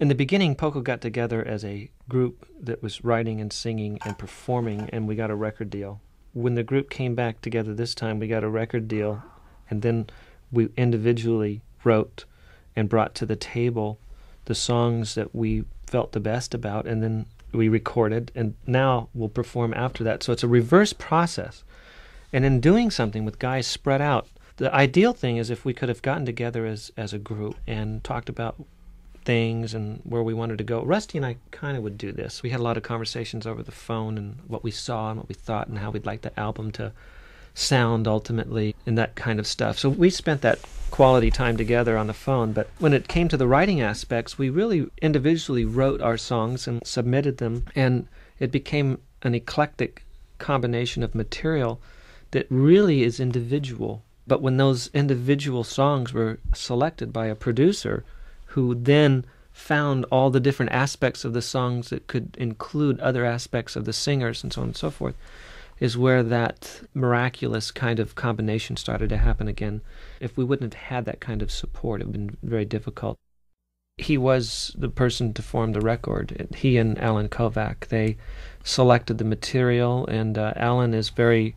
In the beginning, Poco got together as a group that was writing and singing and performing, and we got a record deal. When the group came back together this time, we got a record deal, and then we individually wrote and brought to the table the songs that we felt the best about, and then we recorded, and now we'll perform after that. So it's a reverse process. And in doing something with guys spread out, the ideal thing is if we could have gotten together as a group and talked about things and where we wanted to go. Rusty and I kind of would do this. We had a lot of conversations over the phone and what we saw and what we thought and how we'd like the album to sound ultimately and that kind of stuff. So we spent that quality time together on the phone, but when it came to the writing aspects, we really individually wrote our songs and submitted them, and it became an eclectic combination of material that really is individual. But when those individual songs were selected by a producer who then found all the different aspects of the songs that could include other aspects of the singers and so on and so forth, is where that miraculous kind of combination started to happen again. If we wouldn't have had that kind of support, it would have been very difficult. He was the person to form the record. He and Alan Kovac, they selected the material, and Alan is very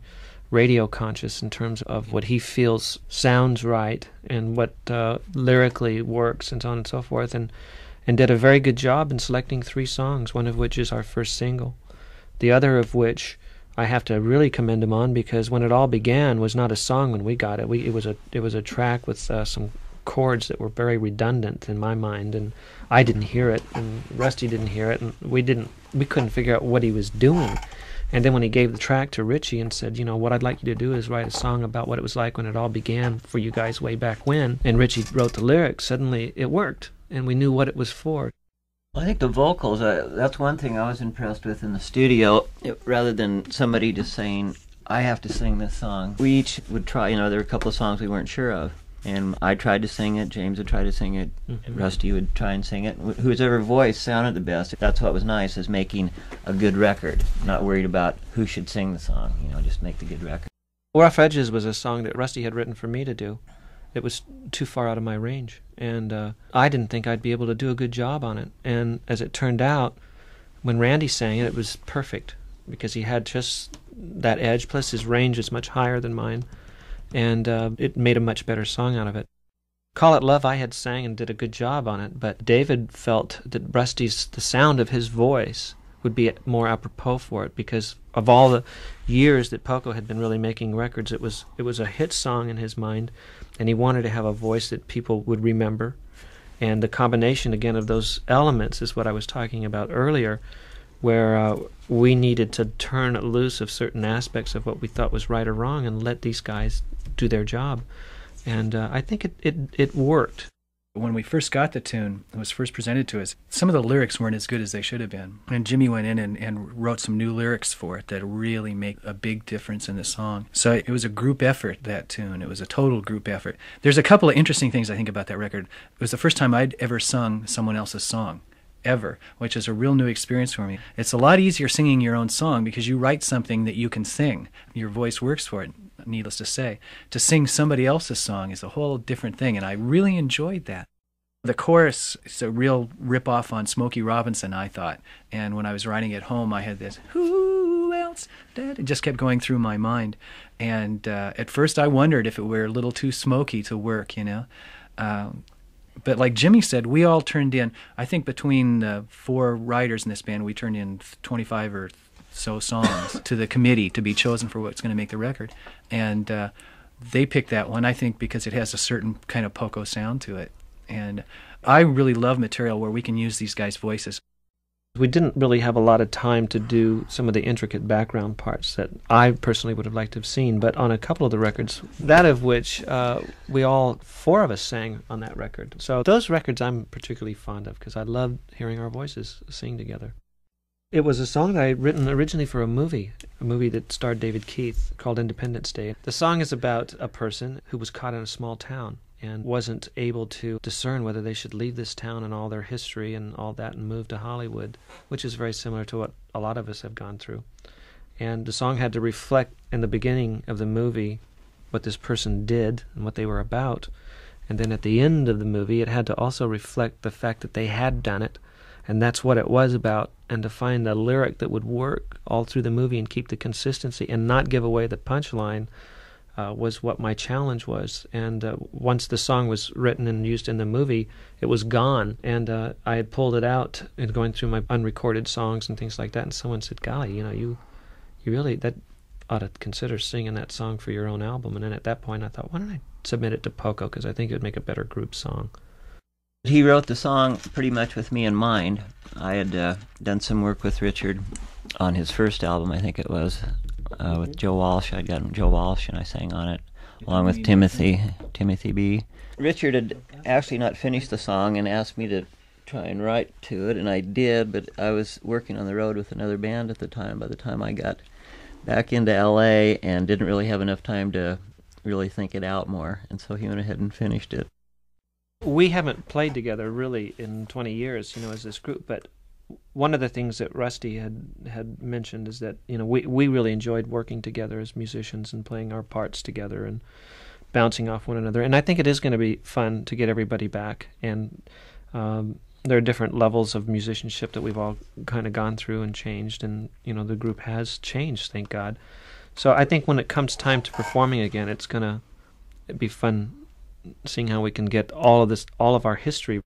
radio conscious in terms of what he feels sounds right and what lyrically works and so on and so forth, and did a very good job in selecting 3 songs, one of which is our first single. The other of which I have to really commend him on, because When It All Began was not a song when we got it. It was a track with some chords that were very redundant in my mind, and I didn't hear it, and Rusty didn't hear it, and we couldn't figure out what he was doing. And then when he gave the track to Richie and said, you know, what I'd like you to do is write a song about what it was like when it all began for you guys way back when, and Richie wrote the lyrics, suddenly it worked, and we knew what it was for. Well, I think the vocals, that's one thing I was impressed with in the studio. Rather than somebody just saying, I have to sing this song, we each would try, there were a couple of songs we weren't sure of. And I tried to sing it, James would try to sing it, Rusty would try and sing it. Whoever voice sounded the best, that's what was nice, is making a good record. Not worried about who should sing the song, just make the good record. Rough Edges was a song that Rusty had written for me to do. It was too far out of my range, and I didn't think I'd be able to do a good job on it. And as it turned out, when Randy sang it, it was perfect, because he had just that edge, plus his range is much higher than mine, and it made a much better song out of it. Call It Love I had sang and did a good job on it, but David felt that the sound of his voice would be more apropos for it, because of all the years that Poco had been really making records, it was a hit song in his mind, and he wanted to have a voice that people would remember. And the combination, again, of those elements is what I was talking about earlier, where we needed to turn loose of certain aspects of what we thought was right or wrong and let these guys do their job. And I think it worked. When we first got the tune, it was first presented to us, some of the lyrics weren't as good as they should have been. And Jimmy went in and wrote some new lyrics for it that really make a big difference in the song. So it was a group effort, that tune. It was a total group effort. There's a couple of interesting things I think about that record. It was the first time I'd ever sung someone else's song, ever, which is a real new experience for me. It's a lot easier singing your own song because you write something that you can sing. Your voice works for it, needless to say. To sing somebody else's song is a whole different thing, and I really enjoyed that. The chorus is a real rip-off on Smokey Robinson, I thought. And when I was writing at home, I had this, who else? It just kept going through my mind. And at first I wondered if it were a little too smoky to work, But like Jimmy said, we all turned in, I think between the 4 writers in this band, we turned in 25 or so songs to the committee to be chosen for what's going to make the record. And they picked that one, I think, because it has a certain kind of Poco sound to it. And I really love material where we can use these guys' voices. We didn't really have a lot of time to do some of the intricate background parts that I personally would have liked to have seen, but on a couple of the records, that of which we all 4 of us sang on that record. So those records I'm particularly fond of, because I loved hearing our voices sing together. It was a song that I had written originally for a movie that starred David Keith called Independence Day. The song is about a person who was caught in a small town and wasn't able to discern whether they should leave this town and all their history and all that and move to Hollywood, which is very similar to what a lot of us have gone through. And the song had to reflect in the beginning of the movie what this person did and what they were about. And then at the end of the movie, it had to also reflect the fact that they had done it, and that's what it was about. And to find a lyric that would work all through the movie and keep the consistency and not give away the punchline was what my challenge was. And once the song was written and used in the movie, it was gone. And I had pulled it out and going through my unrecorded songs and things like that. And someone said, "Golly, you really that ought to consider singing that song for your own album." And then at that point, I thought, why don't I submit it to Poco, because I think it would make a better group song. He wrote the song pretty much with me in mind. I had done some work with Richard on his first album, I think it was, with Joe Walsh. I'd gotten Joe Walsh, and I sang on it, along with Timothy B. Richard had actually not finished the song and asked me to try and write to it, and I did, but I was working on the road with another band at the time by the time I got back into L.A. and didn't really have enough time to really think it out more, and so he went ahead and finished it. We haven't played together really in 20 years, as this group, but one of the things that Rusty had mentioned is that, we really enjoyed working together as musicians and playing our parts together and bouncing off one another. And I think it is going to be fun to get everybody back. And there are different levels of musicianship that we've all kind of gone through and changed, and, the group has changed, thank God. So I think when it comes time to performing again, it'd be fun seeing how we can get all of our history